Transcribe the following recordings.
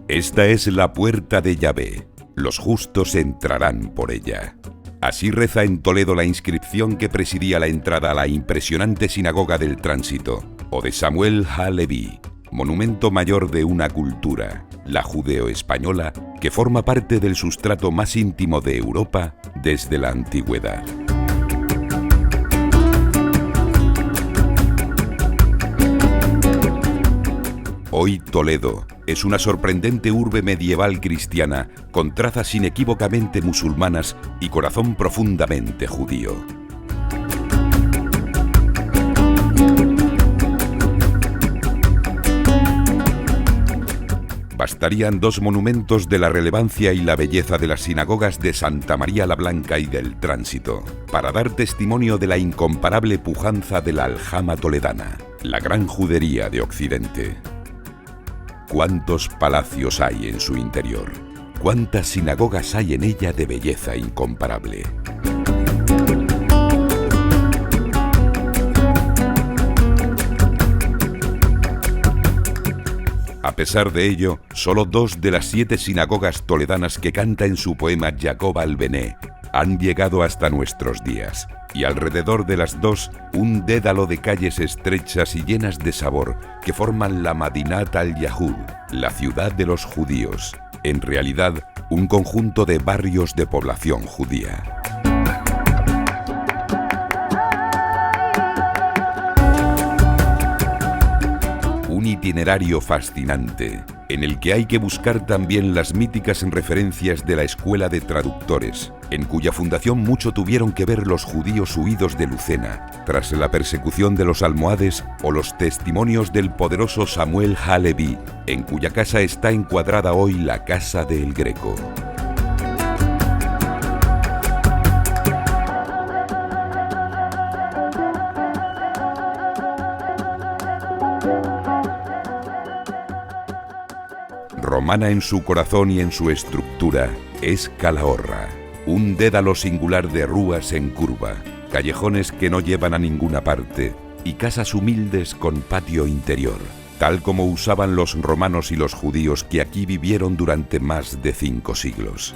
Esta es la puerta de Yahvé, los justos entrarán por ella. Así reza en Toledo la inscripción que presidía la entrada a la impresionante sinagoga del Tránsito, o de Samuel ha-Leví, monumento mayor de una cultura, la judeo-española, que forma parte del sustrato más íntimo de Europa desde la antigüedad. Hoy Toledo es una sorprendente urbe medieval cristiana con trazas inequívocamente musulmanas y corazón profundamente judío. Bastarían dos monumentos de la relevancia y la belleza de las sinagogas de Santa María la Blanca y del Tránsito para dar testimonio de la incomparable pujanza de la aljama toledana, la gran judería de Occidente. ¿Cuántos palacios hay en su interior? ¿Cuántas sinagogas hay en ella de belleza incomparable? A pesar de ello, solo 2 de las 7 sinagogas toledanas que canta en su poema Jacob al-Bené han llegado hasta nuestros días, y alrededor de las 2, un dédalo de calles estrechas y llenas de sabor que forman la Madinat al-Yahud, la ciudad de los judíos, en realidad un conjunto de barrios de población judía. Un itinerario fascinante, en el que hay que buscar también las míticas referencias de la Escuela de Traductores, en cuya fundación mucho tuvieron que ver los judíos huidos de Lucena, tras la persecución de los almohades, o los testimonios del poderoso Samuel ha-Leví, en cuya casa está encuadrada hoy la Casa de El Greco. Romana en su corazón y en su estructura, es Calahorra, un dédalo singular de rúas en curva, callejones que no llevan a ninguna parte y casas humildes con patio interior, tal como usaban los romanos y los judíos que aquí vivieron durante más de 5 siglos.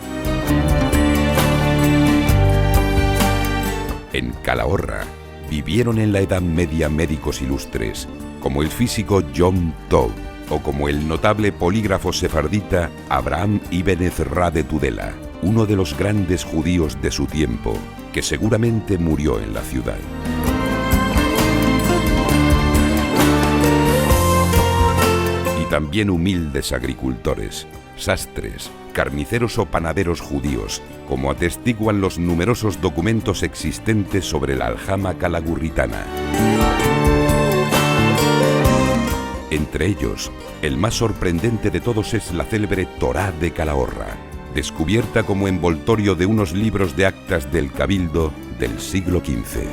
En Calahorra vivieron en la Edad Media médicos ilustres, como el físico Yom Tov, o como el notable polígrafo sefardita Abraham ibn Ezra de Tudela, uno de los grandes judíos de su tiempo, que seguramente murió en la ciudad. Y también humildes agricultores, sastres, carniceros o panaderos judíos, como atestiguan los numerosos documentos existentes sobre la aljama calagurritana. Entre ellos, el más sorprendente de todos es la célebre Torá de Calahorra, descubierta como envoltorio de unos libros de actas del Cabildo del siglo XV.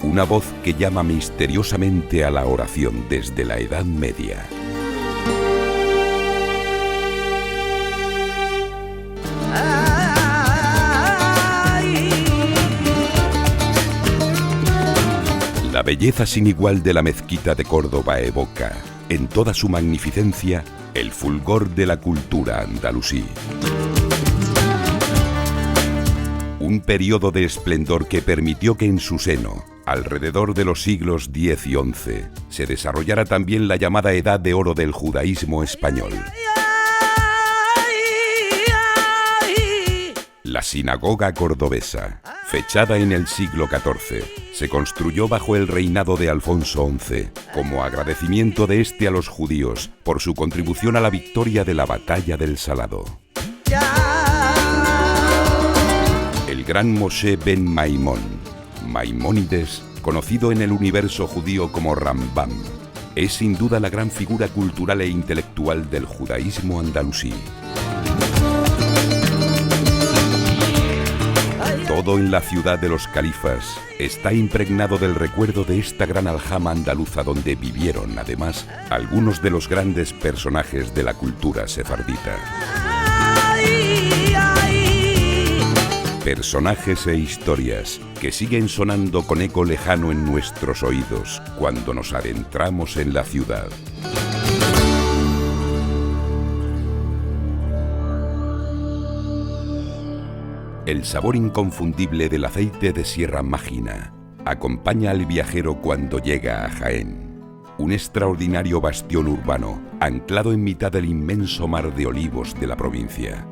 Una voz que llama misteriosamente a la oración desde la Edad Media. La belleza sin igual de la mezquita de Córdoba evoca, en toda su magnificencia, el fulgor de la cultura andalusí. Un periodo de esplendor que permitió que en su seno, alrededor de los siglos X y XI, se desarrollara también la llamada Edad de Oro del judaísmo español. La sinagoga cordobesa, fechada en el siglo XIV, se construyó bajo el reinado de Alfonso XI, como agradecimiento de este a los judíos por su contribución a la victoria de la Batalla del Salado. El gran Moshe ben Maimón, Maimónides, conocido en el universo judío como Rambam, es sin duda la gran figura cultural e intelectual del judaísmo andalusí. Todo en la ciudad de los califas está impregnado del recuerdo de esta gran aljama andaluza donde vivieron, además, algunos de los grandes personajes de la cultura sefardita. Personajes e historias que siguen sonando con eco lejano en nuestros oídos cuando nos adentramos en la ciudad. El sabor inconfundible del aceite de Sierra Mágina acompaña al viajero cuando llega a Jaén, un extraordinario bastión urbano anclado en mitad del inmenso mar de olivos de la provincia.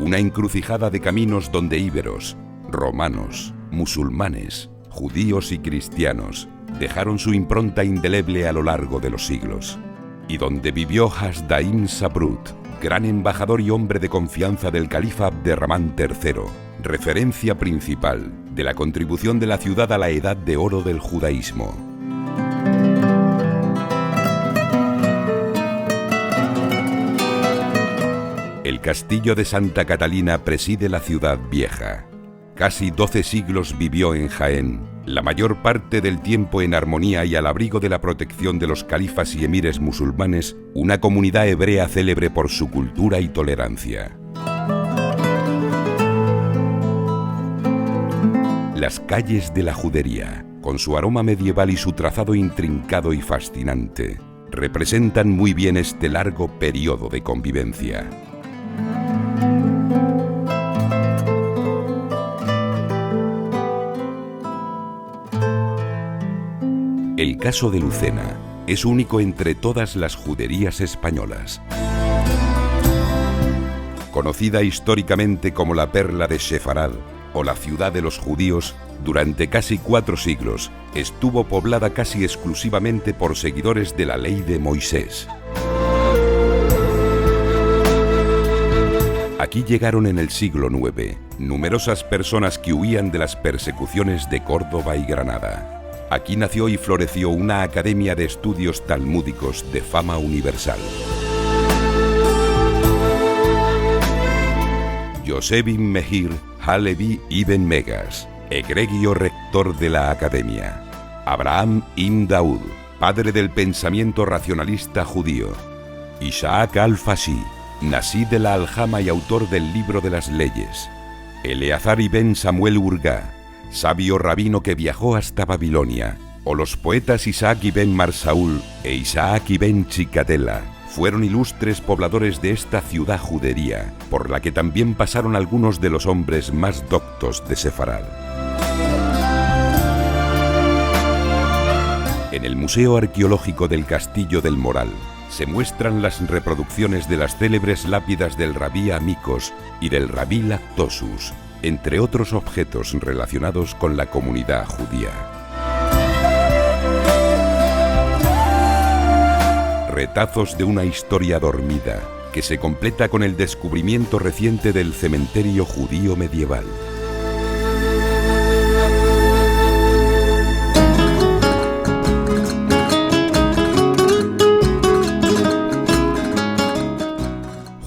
Una encrucijada de caminos donde íberos, romanos, musulmanes, judíos y cristianos dejaron su impronta indeleble a lo largo de los siglos, y donde vivió Hasdain Sabrut, gran embajador y hombre de confianza del califa Abderramán III, referencia principal de la contribución de la ciudad a la edad de oro del judaísmo. El castillo de Santa Catalina preside la ciudad vieja. Casi 12 siglos vivió en Jaén, la mayor parte del tiempo en armonía y al abrigo de la protección de los califas y emires musulmanes, una comunidad hebrea célebre por su cultura y tolerancia. Las calles de la judería, con su aroma medieval y su trazado intrincado y fascinante, representan muy bien este largo periodo de convivencia. El caso de Lucena es único entre todas las juderías españolas. Conocida históricamente como la Perla de Sefarad o la ciudad de los judíos, durante casi 4 siglos estuvo poblada casi exclusivamente por seguidores de la ley de Moisés. Aquí llegaron en el siglo IX numerosas personas que huían de las persecuciones de Córdoba y Granada. Aquí nació y floreció una academia de estudios talmúdicos de fama universal. Yosef ibn Mehir Halevi ibn Megas, egregio rector de la academia. Abraham ibn Daud, padre del pensamiento racionalista judío. Isaac al-Fashi, Nasí de la Aljama y autor del libro de las leyes. Eleazar ibn Samuel Urgá, sabio rabino que viajó hasta Babilonia, o los poetas Isaac ibn Marsaúl e Isaac ibn Chicatela, fueron ilustres pobladores de esta ciudad judería, por la que también pasaron algunos de los hombres más doctos de Sefarad. En el Museo Arqueológico del Castillo del Moral se muestran las reproducciones de las célebres lápidas del rabí Amicos y del rabí Lactosus, entre otros objetos relacionados con la comunidad judía. Retazos de una historia dormida que se completa con el descubrimiento reciente del cementerio judío medieval.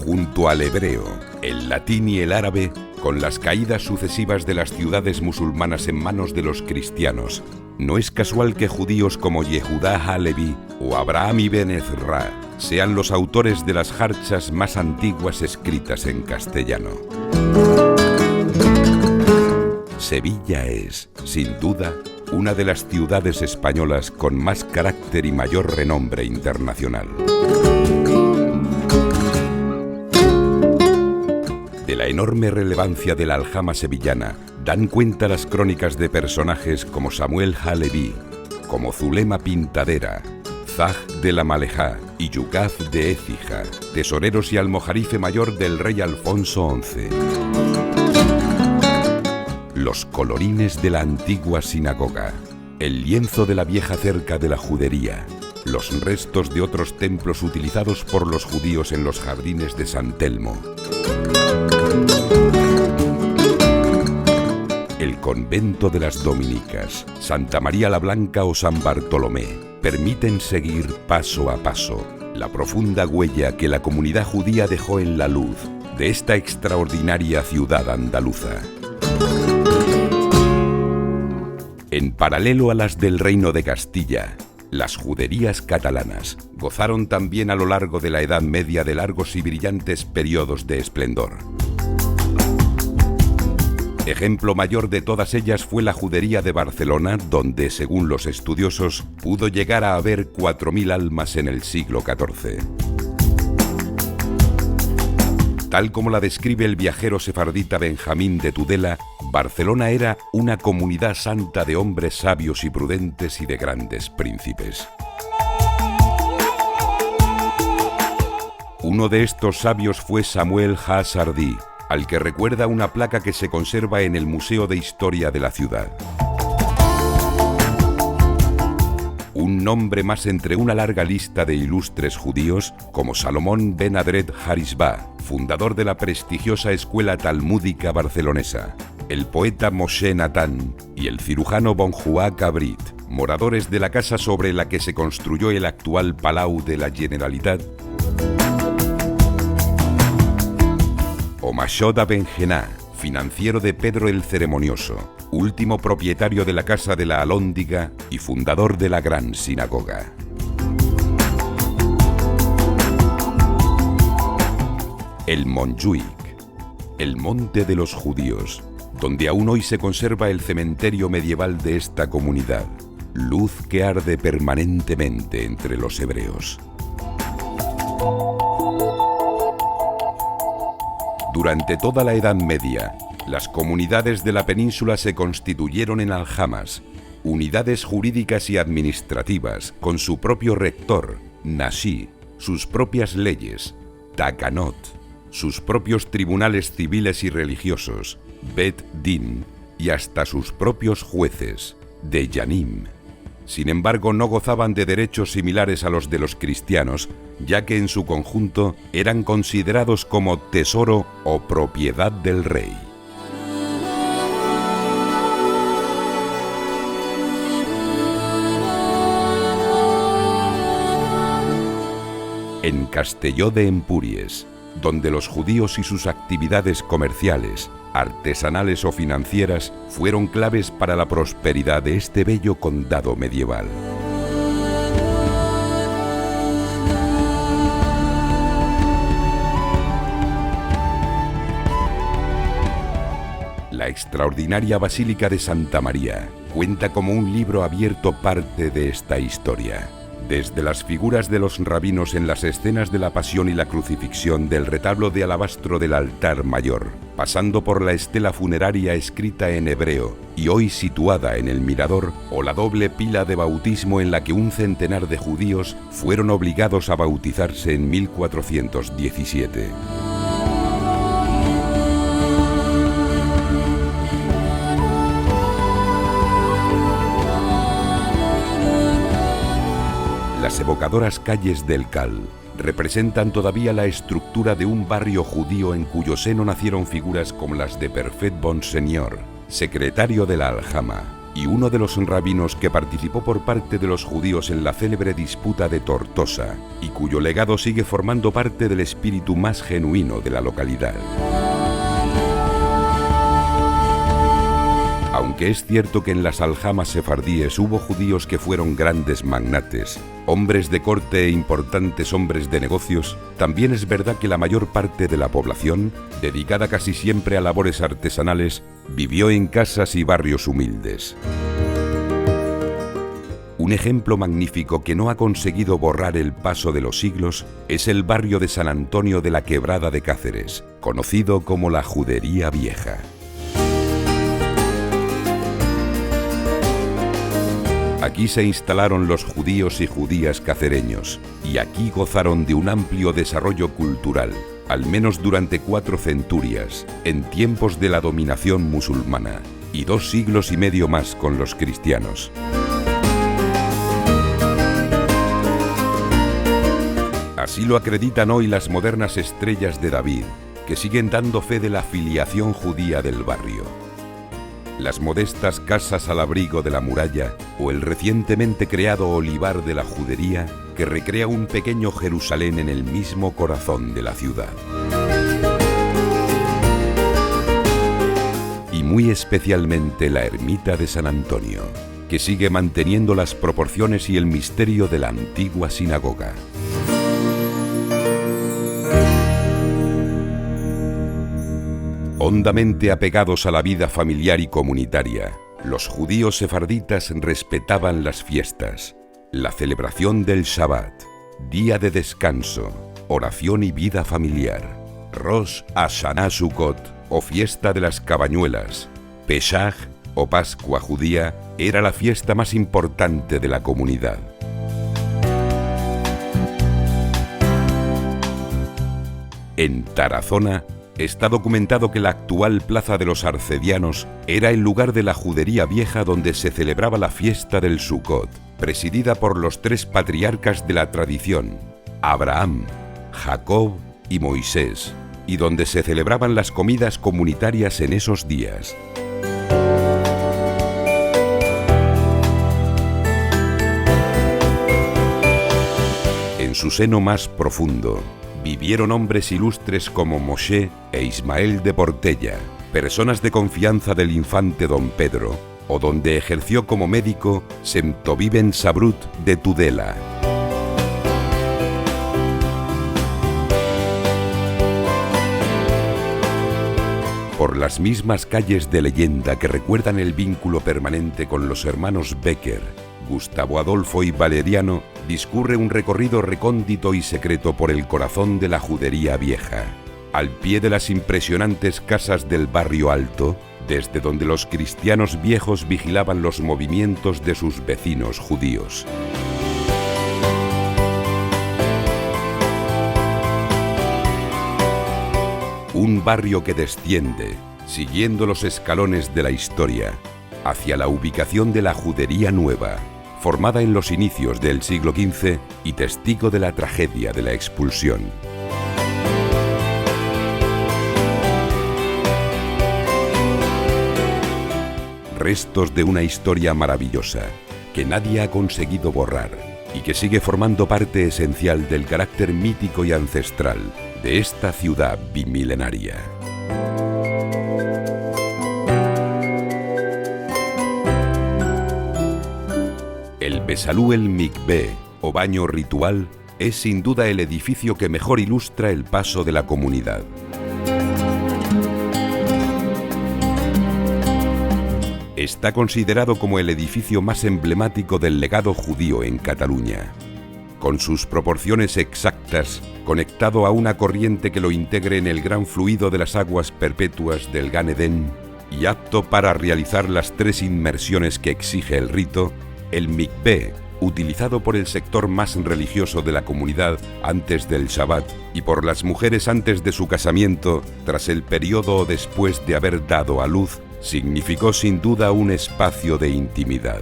Junto al hebreo, el latín y el árabe, con las caídas sucesivas de las ciudades musulmanas en manos de los cristianos, no es casual que judíos como Yehudá Halevi o Abraham ibn Ezra sean los autores de las jarchas más antiguas escritas en castellano. Sevilla es, sin duda, una de las ciudades españolas con más carácter y mayor renombre internacional. De la enorme relevancia de la aljama sevillana dan cuenta las crónicas de personajes como Samuel Halevi, como Zulema Pintadera, Zaj de la Malejá y Yugaz de Écija, tesoreros y almojarife mayor del rey Alfonso XI. Los colorines de la antigua sinagoga, el lienzo de la vieja cerca de la judería, los restos de otros templos utilizados por los judíos en los jardines de San Telmo. El convento de las Dominicas, Santa María la Blanca o San Bartolomé permiten seguir paso a paso la profunda huella que la comunidad judía dejó en la luz de esta extraordinaria ciudad andaluza. En paralelo a las del Reino de Castilla, las juderías catalanas gozaron también a lo largo de la Edad Media de largos y brillantes periodos de esplendor. Ejemplo mayor de todas ellas fue la judería de Barcelona, donde, según los estudiosos, pudo llegar a haber 4.000 almas en el siglo XIV. Tal como la describe el viajero sefardita Benjamín de Tudela, Barcelona era una comunidad santa de hombres sabios y prudentes y de grandes príncipes. Uno de estos sabios fue Samuel Ha-Sardí, al que recuerda una placa que se conserva en el Museo de Historia de la ciudad. Un nombre más entre una larga lista de ilustres judíos como Salomón ben Adret Harisba, fundador de la prestigiosa escuela talmúdica barcelonesa, el poeta Moshe Natán y el cirujano Bonjoua Cabrit, moradores de la casa sobre la que se construyó el actual Palau de la Generalitat, o Mashoda ben Gená, financiero de Pedro el Ceremonioso, último propietario de la Casa de la Alhóndiga y fundador de la Gran Sinagoga. El Montjuïc, el monte de los judíos, donde aún hoy se conserva el cementerio medieval de esta comunidad, luz que arde permanentemente entre los hebreos. Durante toda la Edad Media, las comunidades de la península se constituyeron en aljamas, unidades jurídicas y administrativas, con su propio rector, Nashí, sus propias leyes, Takanot, sus propios tribunales civiles y religiosos, Bet Din, y hasta sus propios jueces, Deyanim. Sin embargo, no gozaban de derechos similares a los de los cristianos, ya que en su conjunto eran considerados como tesoro o propiedad del rey. En Castelló de Empúries, donde los judíos y sus actividades comerciales, artesanales o financieras fueron claves para la prosperidad de este bello condado medieval. La extraordinaria Basílica de Santa María cuenta como un libro abierto parte de esta historia. Desde las figuras de los rabinos en las escenas de la Pasión y la Crucifixión del retablo de alabastro del altar mayor, pasando por la estela funeraria escrita en hebreo y hoy situada en el mirador, o la doble pila de bautismo en la que un centenar de judíos fueron obligados a bautizarse en 1417. Las evocadoras calles del Cal representan todavía la estructura de un barrio judío en cuyo seno nacieron figuras como las de Perfet Bonseñor, secretario de la aljama, y uno de los rabinos que participó por parte de los judíos en la célebre disputa de Tortosa, y cuyo legado sigue formando parte del espíritu más genuino de la localidad. Aunque es cierto que en las aljamas sefardíes hubo judíos que fueron grandes magnates, hombres de corte e importantes hombres de negocios, también es verdad que la mayor parte de la población, dedicada casi siempre a labores artesanales, vivió en casas y barrios humildes. Un ejemplo magnífico que no ha conseguido borrar el paso de los siglos es el barrio de San Antonio de la Quebrada de Cáceres, conocido como la Judería Vieja. Aquí se instalaron los judíos y judías cacereños, y aquí gozaron de un amplio desarrollo cultural, al menos durante 4 centurias, en tiempos de la dominación musulmana, y 2 siglos y medio más con los cristianos. Así lo acreditan hoy las modernas estrellas de David, que siguen dando fe de la filiación judía del barrio. Las modestas casas al abrigo de la muralla o el recientemente creado olivar de la Judería, que recrea un pequeño Jerusalén en el mismo corazón de la ciudad. Y muy especialmente la ermita de San Antonio, que sigue manteniendo las proporciones y el misterio de la antigua sinagoga. Hondamente apegados a la vida familiar y comunitaria, los judíos sefarditas respetaban las fiestas, la celebración del Shabbat, día de descanso, oración y vida familiar, Rosh Hashanah Sukkot, o fiesta de las cabañuelas, Pesaj, o Pascua judía, era la fiesta más importante de la comunidad. En Tarazona está documentado que la actual Plaza de los Arcedianos era el lugar de la judería vieja donde se celebraba la fiesta del Sukkot, presidida por los 3 patriarcas de la tradición, Abraham, Jacob y Moisés, y donde se celebraban las comidas comunitarias en esos días. En su seno más profundo, vivieron hombres ilustres como Moshe e Ismael de Portella, personas de confianza del infante Don Pedro, o donde ejerció como médico Semtoví Ben Sabrut de Tudela. Por las mismas calles de leyenda que recuerdan el vínculo permanente con los hermanos Becker, Gustavo Adolfo y Valeriano, discurre un recorrido recóndito y secreto por el corazón de la judería vieja, al pie de las impresionantes casas del barrio alto, desde donde los cristianos viejos vigilaban los movimientos de sus vecinos judíos. Un barrio que desciende, siguiendo los escalones de la historia, hacia la ubicación de la judería nueva, formada en los inicios del siglo XV y testigo de la tragedia de la expulsión. Restos de una historia maravillosa que nadie ha conseguido borrar y que sigue formando parte esencial del carácter mítico y ancestral de esta ciudad bimilenaria. El Besalú el Mikvé, o baño ritual, es sin duda el edificio que mejor ilustra el paso de la comunidad. Está considerado como el edificio más emblemático del legado judío en Cataluña. Con sus proporciones exactas, conectado a una corriente que lo integre en el gran fluido de las aguas perpetuas del Gan Edén y apto para realizar las 3 inmersiones que exige el rito, el Mikvé, utilizado por el sector más religioso de la comunidad antes del Shabbat y por las mujeres antes de su casamiento, tras el periodo o después de haber dado a luz, significó sin duda un espacio de intimidad.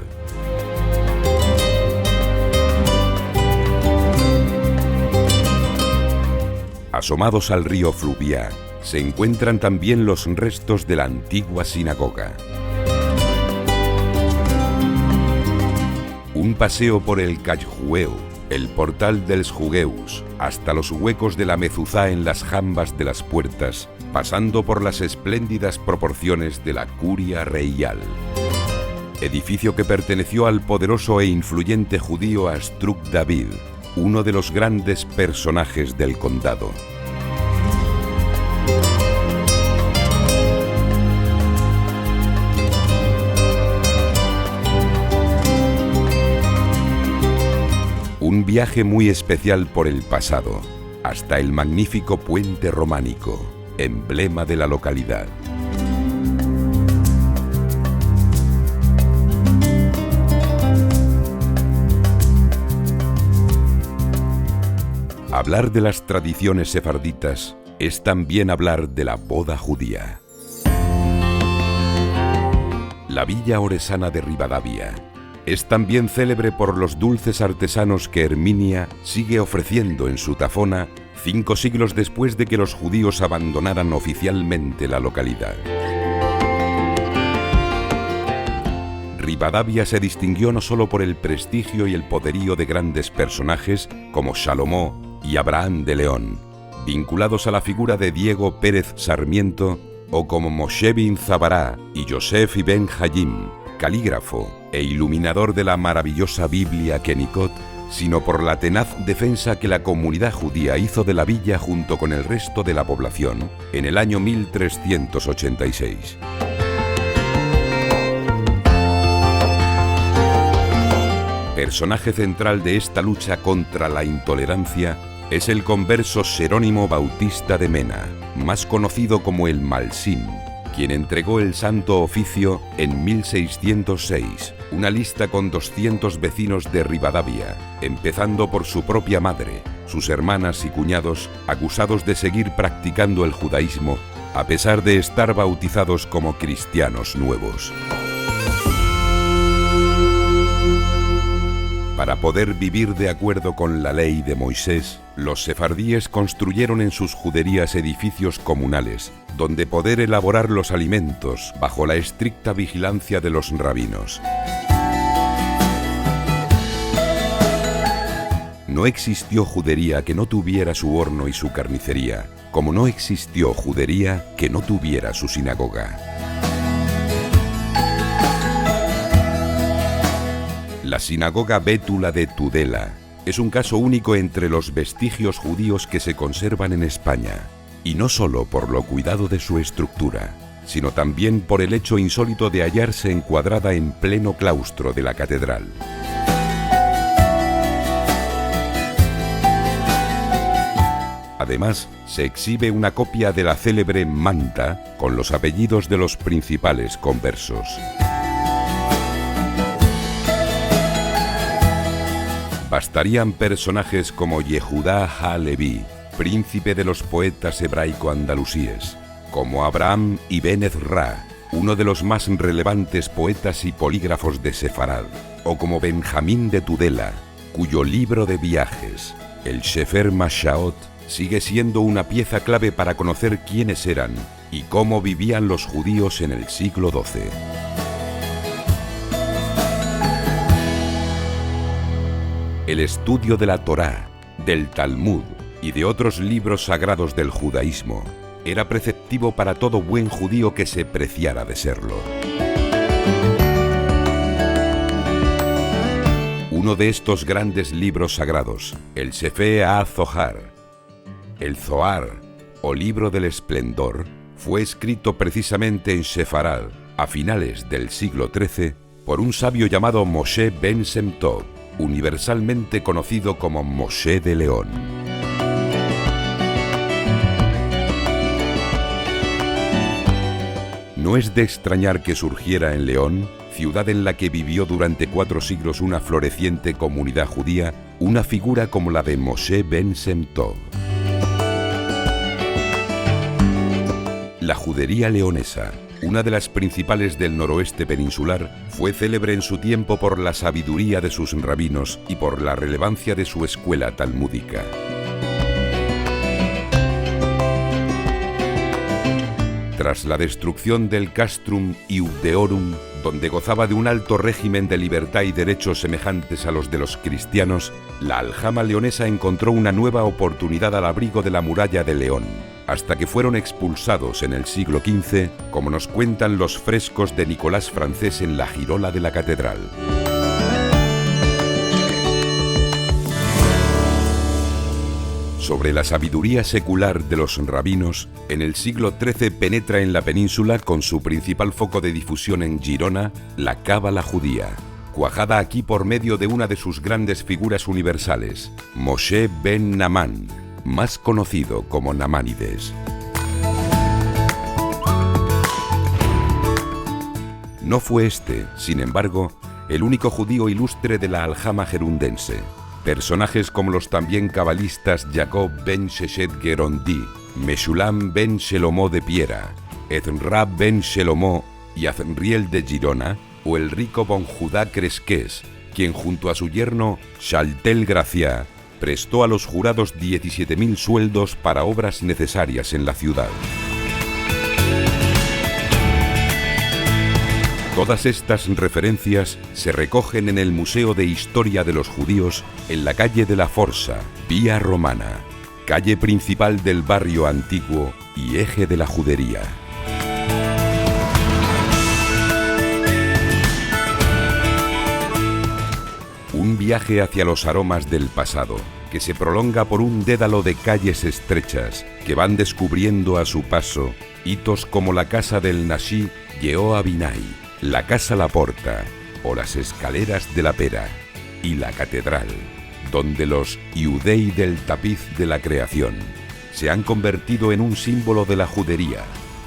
Asomados al río Fluvià, se encuentran también los restos de la antigua sinagoga. Un paseo por el Calljueu, el portal dels Jugueus, hasta los huecos de la mezuzá en las jambas de las puertas, pasando por las espléndidas proporciones de la curia reial. Edificio que perteneció al poderoso e influyente judío Astruk David, uno de los grandes personajes del condado. Un viaje muy especial por el pasado, hasta el magnífico puente románico, emblema de la localidad. Hablar de las tradiciones sefarditas es también hablar de la boda judía. La villa oresana de Ribadavia es también célebre por los dulces artesanos que Herminia sigue ofreciendo en su Tafona 5 siglos después de que los judíos abandonaran oficialmente la localidad. Ribadavia se distinguió no solo por el prestigio y el poderío de grandes personajes como Salomó y Abraham de León, vinculados a la figura de Diego Pérez Sarmiento, o como Moshe bin Zabará y Yosef ibn Hayim, calígrafo e iluminador de la maravillosa Biblia Kennicott, sino por la tenaz defensa que la comunidad judía hizo de la villa junto con el resto de la población en el año 1386. Personaje central de esta lucha contra la intolerancia es el converso Jerónimo Bautista de Mena, más conocido como el Malsín, quien entregó el Santo Oficio en 1606, una lista con 200 vecinos de Rivadavia, empezando por su propia madre, sus hermanas y cuñados, acusados de seguir practicando el judaísmo, a pesar de estar bautizados como cristianos nuevos. Para poder vivir de acuerdo con la ley de Moisés, los sefardíes construyeron en sus juderías edificios comunales, donde poder elaborar los alimentos bajo la estricta vigilancia de los rabinos. No existió judería que no tuviera su horno y su carnicería, como no existió judería que no tuviera su sinagoga. La sinagoga Bétula de Tudela es un caso único entre los vestigios judíos que se conservan en España, y no solo por lo cuidado de su estructura, sino también por el hecho insólito de hallarse encuadrada en pleno claustro de la catedral. Además, se exhibe una copia de la célebre manta con los apellidos de los principales conversos. Bastarían personajes como Yehudá ha-Leví, príncipe de los poetas hebraico-andalusíes, como Abraham Ibn Ezra, uno de los más relevantes poetas y polígrafos de Sefarad, o como Benjamín de Tudela, cuyo libro de viajes, el Sefer Mashaot, sigue siendo una pieza clave para conocer quiénes eran y cómo vivían los judíos en el siglo XII. El estudio de la Torá, del Talmud y de otros libros sagrados del judaísmo era preceptivo para todo buen judío que se preciara de serlo. Uno de estos grandes libros sagrados, el Sefer HaZohar, el Zohar o Libro del Esplendor, fue escrito precisamente en Sefarad a finales del siglo XIII por un sabio llamado Moshe Ben Sem Tov, universalmente conocido como Moshe de León. No es de extrañar que surgiera en León, ciudad en la que vivió durante 4 siglos una floreciente comunidad judía, una figura como la de Moshe Ben Sem Tov. La judería leonesa, una de las principales del noroeste peninsular, fue célebre en su tiempo por la sabiduría de sus rabinos y por la relevancia de su escuela talmúdica. Tras la destrucción del Castrum Iudeorum, donde gozaba de un alto régimen de libertad y derechos semejantes a los de los cristianos, la aljama leonesa encontró una nueva oportunidad al abrigo de la muralla de León, hasta que fueron expulsados en el siglo XV, como nos cuentan los frescos de Nicolás Francés en la girola de la catedral. Sobre la sabiduría secular de los rabinos, en el siglo XIII penetra en la península, con su principal foco de difusión en Girona, la cábala judía, cuajada aquí por medio de una de sus grandes figuras universales, Moshe ben Namán, más conocido como Namánides. No fue este, sin embargo, el único judío ilustre de la aljama gerundense. Personajes como los también cabalistas Jacob ben Sheshet Gerondi, Meshulam ben Shelomó de Piera, Ezra ben Shelomó y Azriel de Girona, o el rico Bon Judá Cresques, quien junto a su yerno Shaltel Gracia prestó a los jurados 17.000 sueldos para obras necesarias en la ciudad. Todas estas referencias se recogen en el Museo de Historia de los Judíos en la calle de la Força, Vía Romana, calle principal del barrio antiguo y eje de la judería. Un viaje hacia los aromas del pasado, que se prolonga por un dédalo de calles estrechas que van descubriendo a su paso hitos como la casa del Nashi Yehoabinai, la Casa La Porta o las escaleras de la Pera y la catedral, donde los iudei del tapiz de la creación se han convertido en un símbolo de la judería,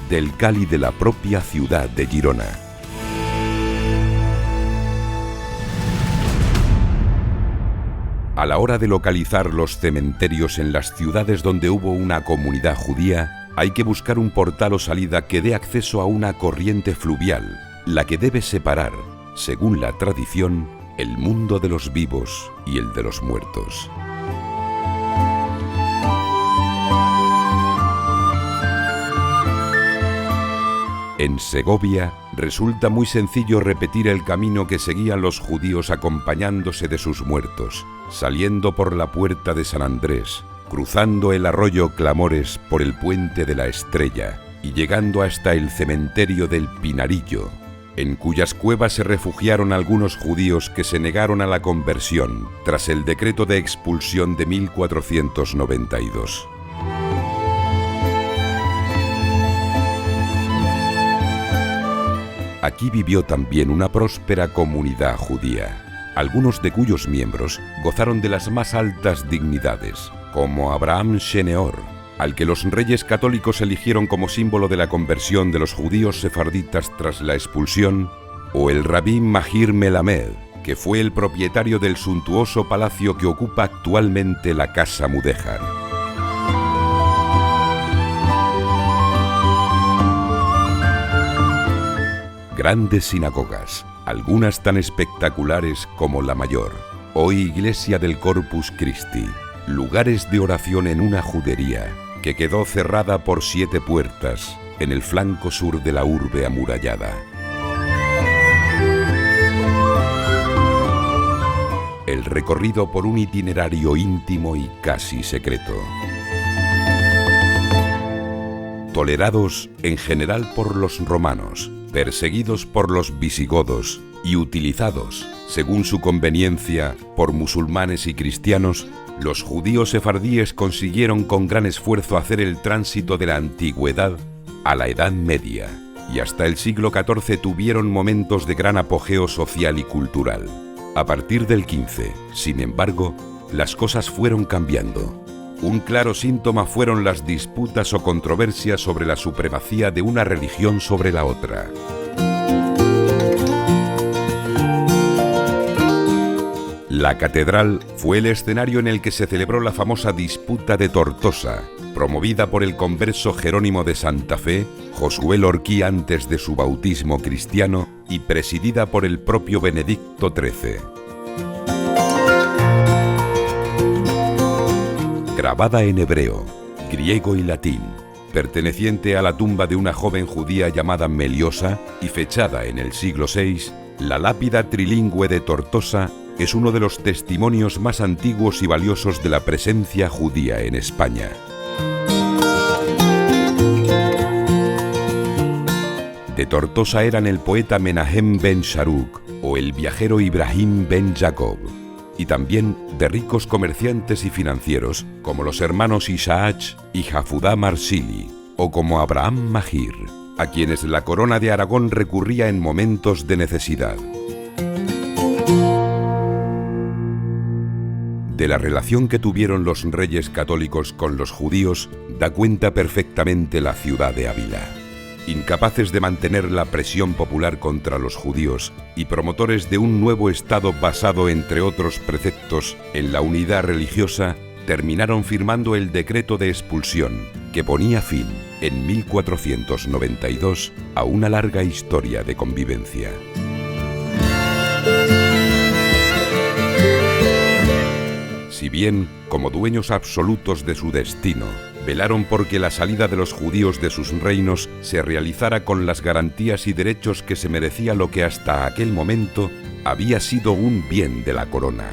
del Cali de la propia ciudad de Girona. A la hora de localizar los cementerios en las ciudades donde hubo una comunidad judía, hay que buscar un portal o salida que dé acceso a una corriente fluvial, la que debe separar, según la tradición, el mundo de los vivos y el de los muertos. En Segovia resulta muy sencillo repetir el camino que seguían los judíos acompañándose de sus muertos, saliendo por la puerta de San Andrés, cruzando el arroyo Clamores por el puente de la Estrella y llegando hasta el cementerio del Pinarillo, en cuyas cuevas se refugiaron algunos judíos que se negaron a la conversión tras el decreto de expulsión de 1492. Aquí vivió también una próspera comunidad judía, algunos de cuyos miembros gozaron de las más altas dignidades, como Abraham Sheneor, al que los reyes católicos eligieron como símbolo de la conversión de los judíos sefarditas tras la expulsión, o el rabí Mahir Melamed, que fue el propietario del suntuoso palacio que ocupa actualmente la Casa Mudéjar. Grandes sinagogas, algunas tan espectaculares como la mayor, hoy iglesia del Corpus Christi, lugares de oración en una judería que quedó cerrada por 7 puertas en el flanco sur de la urbe amurallada. El recorrido por un itinerario íntimo y casi secreto. Tolerados en general por los romanos, perseguidos por los visigodos y utilizados, según su conveniencia, por musulmanes y cristianos, los judíos sefardíes consiguieron con gran esfuerzo hacer el tránsito de la antigüedad a la Edad Media, y hasta el siglo XIV tuvieron momentos de gran apogeo social y cultural. A partir del XV, sin embargo, las cosas fueron cambiando. Un claro síntoma fueron las disputas o controversias sobre la supremacía de una religión sobre la otra. La catedral fue el escenario en el que se celebró la famosa disputa de Tortosa, promovida por el converso Jerónimo de Santa Fe, Josué Lorquí antes de su bautismo cristiano y presidida por el propio Benedicto XIII. Grabada en hebreo, griego y latín, perteneciente a la tumba de una joven judía llamada Meliosa y fechada en el siglo VI, la lápida trilingüe de Tortosa es uno de los testimonios más antiguos y valiosos de la presencia judía en España. De Tortosa eran el poeta Menahem ben Sharuk o el viajero Ibrahim ben Jacob, y también de ricos comerciantes y financieros como los hermanos Ishaach y Jafudá Marsili, o como Abraham Mahir, a quienes la corona de Aragón recurría en momentos de necesidad. De la relación que tuvieron los reyes católicos con los judíos da cuenta perfectamente la ciudad de Ávila. Incapaces de mantener la presión popular contra los judíos y promotores de un nuevo Estado basado, entre otros preceptos, en la unidad religiosa, terminaron firmando el decreto de expulsión, que ponía fin, en 1492, a una larga historia de convivencia. Si bien, como dueños absolutos de su destino, velaron porque la salida de los judíos de sus reinos se realizara con las garantías y derechos que se merecía lo que hasta aquel momento había sido un bien de la corona.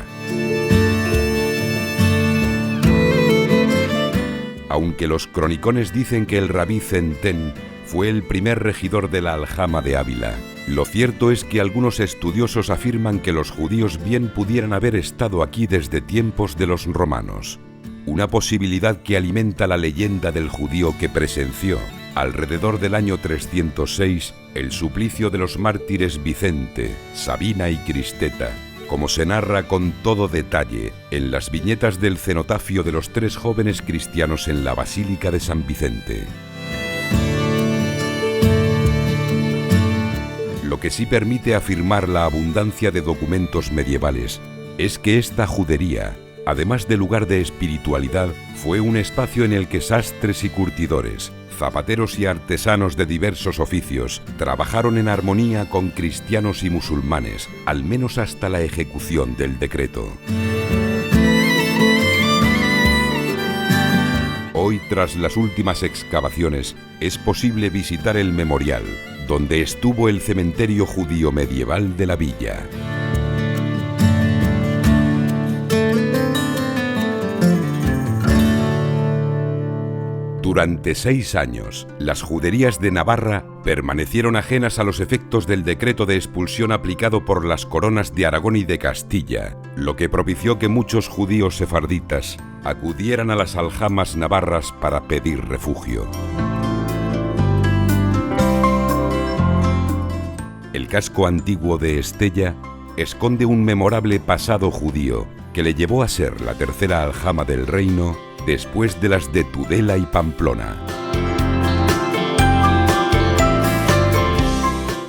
Aunque los cronicones dicen que el rabí Centén fue el primer regidor de la aljama de Ávila, lo cierto es que algunos estudiosos afirman que los judíos bien pudieran haber estado aquí desde tiempos de los romanos, una posibilidad que alimenta la leyenda del judío que presenció, alrededor del año 306, el suplicio de los mártires Vicente, Sabina y Cristeta, como se narra con todo detalle en las viñetas del cenotafio de los 3 jóvenes cristianos en la Basílica de San Vicente. Lo que sí permite afirmar la abundancia de documentos medievales es que esta judería, además de lugar de espiritualidad, fue un espacio en el que sastres y curtidores, zapateros y artesanos de diversos oficios trabajaron en armonía con cristianos y musulmanes, al menos hasta la ejecución del decreto. Hoy, tras las últimas excavaciones, es posible visitar el memorial, donde estuvo el cementerio judío medieval de la villa. Durante 6 años, las juderías de Navarra permanecieron ajenas a los efectos del decreto de expulsión aplicado por las coronas de Aragón y de Castilla, lo que propició que muchos judíos sefarditas acudieran a las aljamas navarras para pedir refugio. El casco antiguo de Estella esconde un memorable pasado judío que le llevó a ser la tercera aljama del reino después de las de Tudela y Pamplona.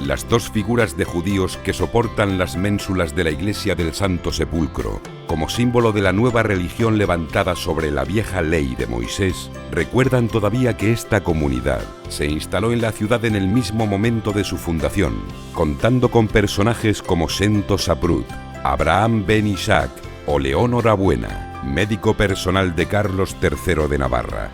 Las 2 figuras de judíos que soportan las ménsulas de la iglesia del Santo Sepulcro, como símbolo de la nueva religión levantada sobre la vieja ley de Moisés, recuerdan todavía que esta comunidad se instaló en la ciudad en el mismo momento de su fundación, contando con personajes como Sento Saprut, Abraham ben Isaac o León Norabuena, médico personal de Carlos III de Navarra.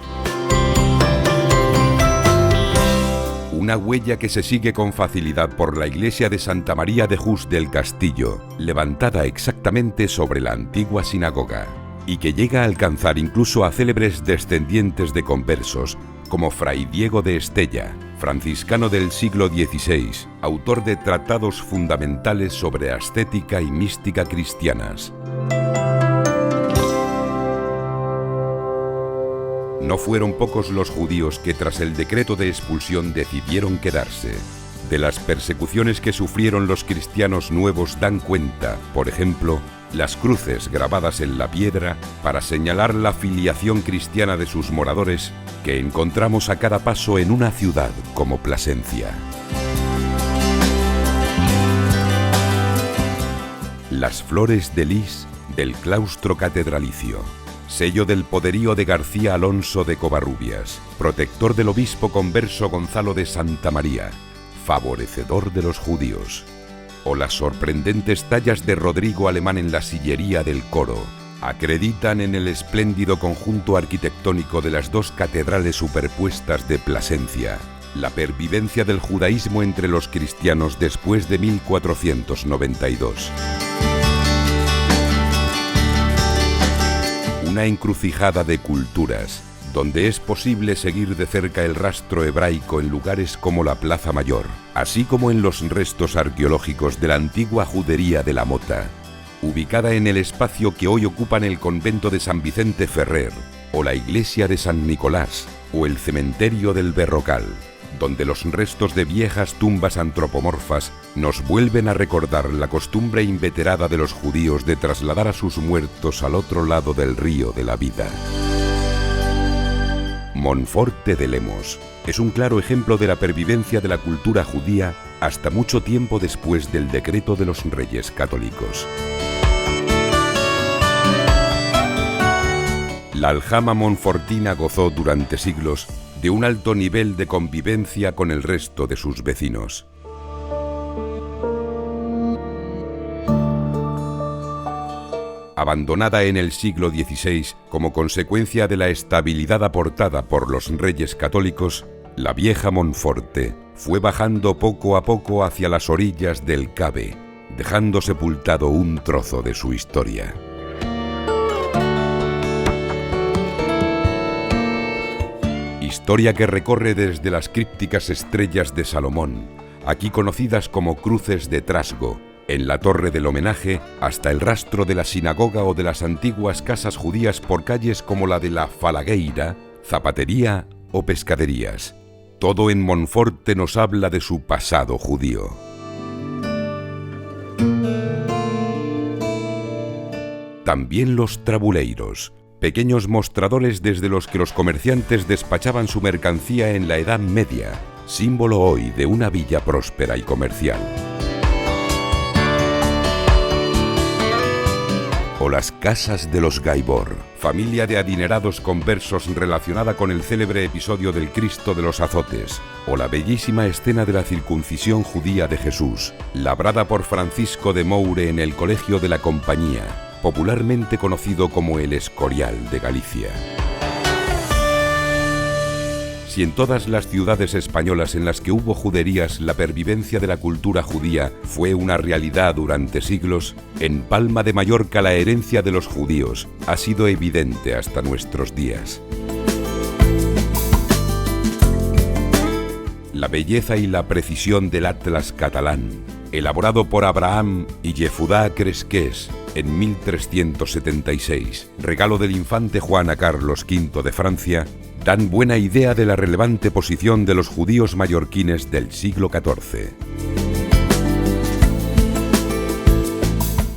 Una huella que se sigue con facilidad por la iglesia de Santa María de Jús del Castillo, levantada exactamente sobre la antigua sinagoga, y que llega a alcanzar incluso a célebres descendientes de conversos, como Fray Diego de Estella, franciscano del siglo XVI, autor de tratados fundamentales sobre ascética y mística cristianas. No fueron pocos los judíos que tras el decreto de expulsión decidieron quedarse. De las persecuciones que sufrieron los cristianos nuevos dan cuenta, por ejemplo, las cruces grabadas en la piedra para señalar la filiación cristiana de sus moradores que encontramos a cada paso en una ciudad como Plasencia. Las flores de lis del claustro catedralicio. Sello del poderío de García Alonso de Covarrubias, protector del obispo converso Gonzalo de Santa María, favorecedor de los judíos. O las sorprendentes tallas de Rodrigo Alemán en la sillería del coro acreditan en el espléndido conjunto arquitectónico de las 2 catedrales superpuestas de Plasencia la pervivencia del judaísmo entre los cristianos después de 1492. Una encrucijada de culturas, donde es posible seguir de cerca el rastro hebraico en lugares como la Plaza Mayor, así como en los restos arqueológicos de la antigua judería de la Mota, ubicada en el espacio que hoy ocupan el convento de San Vicente Ferrer, o la iglesia de San Nicolás, o el cementerio del Berrocal, donde los restos de viejas tumbas antropomorfas nos vuelven a recordar la costumbre inveterada de los judíos de trasladar a sus muertos al otro lado del río de la vida. Monforte de Lemos es un claro ejemplo de la pervivencia de la cultura judía hasta mucho tiempo después del decreto de los Reyes Católicos. La aljama monfortina gozó durante siglos de un alto nivel de convivencia con el resto de sus vecinos. Abandonada en el siglo XVI como consecuencia de la estabilidad aportada por los reyes católicos, la vieja Monforte fue bajando poco a poco hacia las orillas del Cabe, dejando sepultado un trozo de su historia. Historia que recorre desde las crípticas estrellas de Salomón, aquí conocidas como cruces de trasgo, en la torre del homenaje, hasta el rastro de la sinagoga o de las antiguas casas judías por calles como la de la Falagueira, zapatería o pescaderías. Todo en Monforte nos habla de su pasado judío. También los trabuleiros, pequeños mostradores desde los que los comerciantes despachaban su mercancía en la Edad Media, símbolo hoy de una villa próspera y comercial. O las casas de los Gaibor, familia de adinerados conversos relacionada con el célebre episodio del Cristo de los Azotes, o la bellísima escena de la circuncisión judía de Jesús, labrada por Francisco de Moure en el Colegio de la Compañía, popularmente conocido como el Escorial de Galicia. Si en todas las ciudades españolas en las que hubo juderías la pervivencia de la cultura judía fue una realidad durante siglos, en Palma de Mallorca la herencia de los judíos ha sido evidente hasta nuestros días. La belleza y la precisión del Atlas catalán, elaborado por Abraham y Jefudá Cresqués en 1376, regalo del infante Juan a Carlos V de Francia, dan buena idea de la relevante posición de los judíos mallorquines del siglo XIV.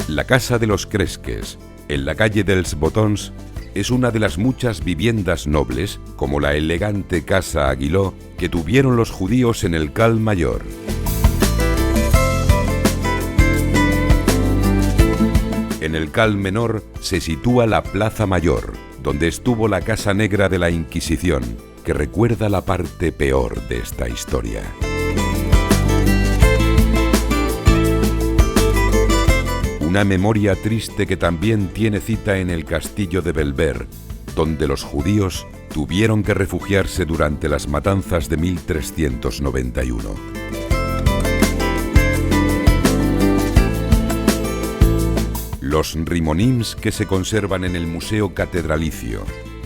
La Casa de los Cresques, en la calle dels Botons, es una de las muchas viviendas nobles, como la elegante Casa Aguiló, que tuvieron los judíos en el Cal Mayor. En el Cal Menor se sitúa la Plaza Mayor, donde estuvo la Casa Negra de la Inquisición, que recuerda la parte peor de esta historia. Una memoria triste que también tiene cita en el castillo de Belver, donde los judíos tuvieron que refugiarse durante las matanzas de 1391. Los rimonims que se conservan en el Museo Catedralicio,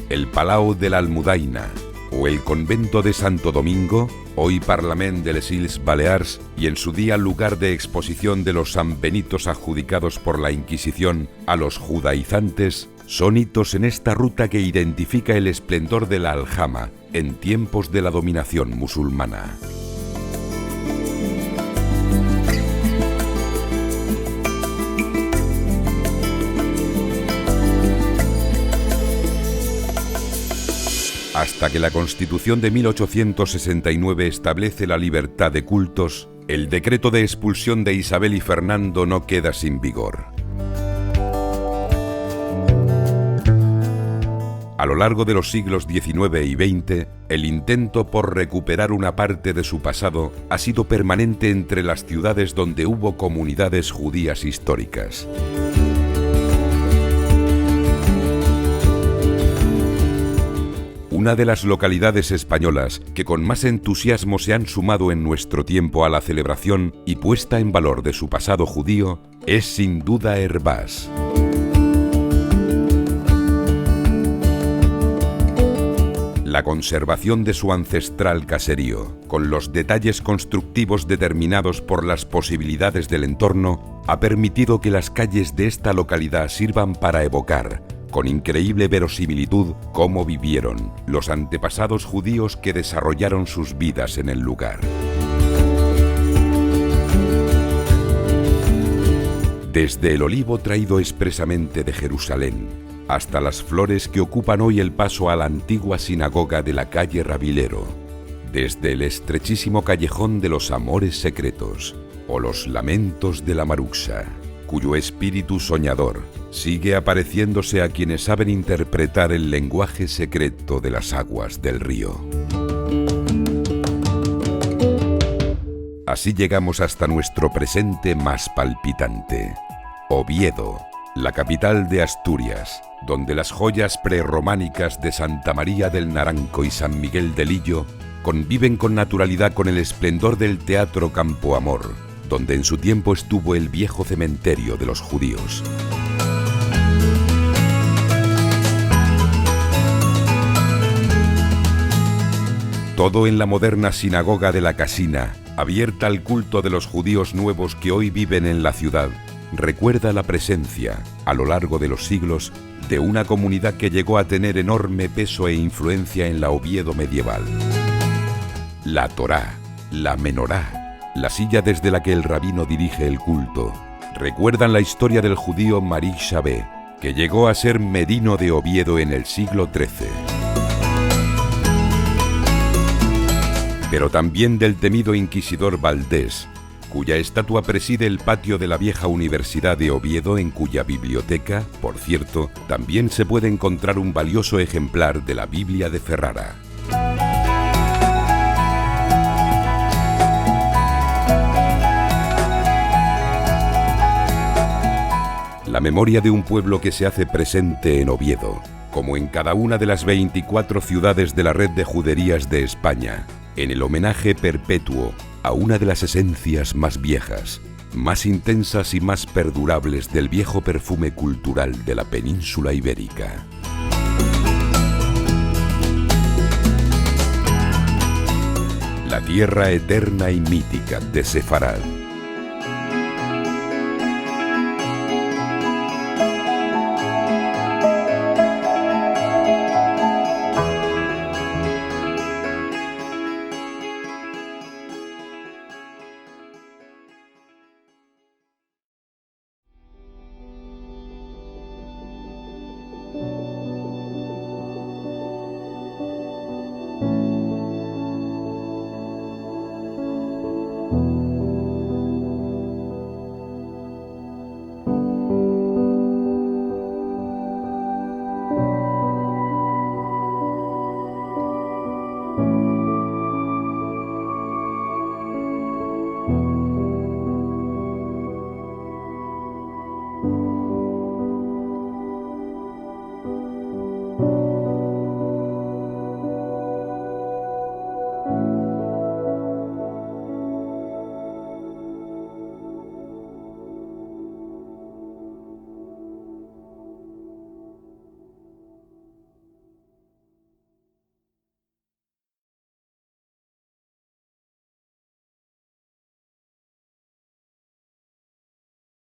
el Palau de la Almudaina o el Convento de Santo Domingo, hoy Parlament de les Illes Balears y en su día lugar de exposición de los sanbenitos adjudicados por la Inquisición a los judaizantes, son hitos en esta ruta que identifica el esplendor de la aljama en tiempos de la dominación musulmana. Hasta que la Constitución de 1869 establece la libertad de cultos, el decreto de expulsión de Isabel y Fernando no queda sin vigor. A lo largo de los siglos XIX y XX, el intento por recuperar una parte de su pasado ha sido permanente entre las ciudades donde hubo comunidades judías históricas. Una de las localidades españolas que con más entusiasmo se han sumado en nuestro tiempo a la celebración y puesta en valor de su pasado judío es sin duda Hervás. La conservación de su ancestral caserío, con los detalles constructivos determinados por las posibilidades del entorno, ha permitido que las calles de esta localidad sirvan para evocar, con increíble verosimilitud, cómo vivieron los antepasados judíos que desarrollaron sus vidas en el lugar. Desde el olivo traído expresamente de Jerusalén, hasta las flores que ocupan hoy el paso a la antigua sinagoga de la calle Rabilero, desde el estrechísimo callejón de los Amores Secretos o los Lamentos de la Maruxa, cuyo espíritu soñador sigue apareciéndose a quienes saben interpretar el lenguaje secreto de las aguas del río. Así llegamos hasta nuestro presente más palpitante, Oviedo, la capital de Asturias, donde las joyas prerrománicas de Santa María del Naranco y San Miguel de Lillo conviven con naturalidad con el esplendor del Teatro Campo Amor, donde en su tiempo estuvo el viejo cementerio de los judíos. Todo en la moderna sinagoga de la Casina, abierta al culto de los judíos nuevos que hoy viven en la ciudad, recuerda la presencia, a lo largo de los siglos, de una comunidad que llegó a tener enorme peso e influencia en la Oviedo medieval. La Torá, la Menorá, la silla desde la que el rabino dirige el culto, recuerdan la historia del judío Marí Shabé, que llegó a ser Merino de Oviedo en el siglo XIII. Pero también del temido inquisidor Valdés, cuya estatua preside el patio de la vieja Universidad de Oviedo, en cuya biblioteca, por cierto, también se puede encontrar un valioso ejemplar de la Biblia de Ferrara. La memoria de un pueblo que se hace presente en Oviedo, como en cada una de las 24 ciudades de la red de juderías de España, en el homenaje perpetuo a una de las esencias más viejas, más intensas y más perdurables del viejo perfume cultural de la península ibérica. La tierra eterna y mítica de Sefarad.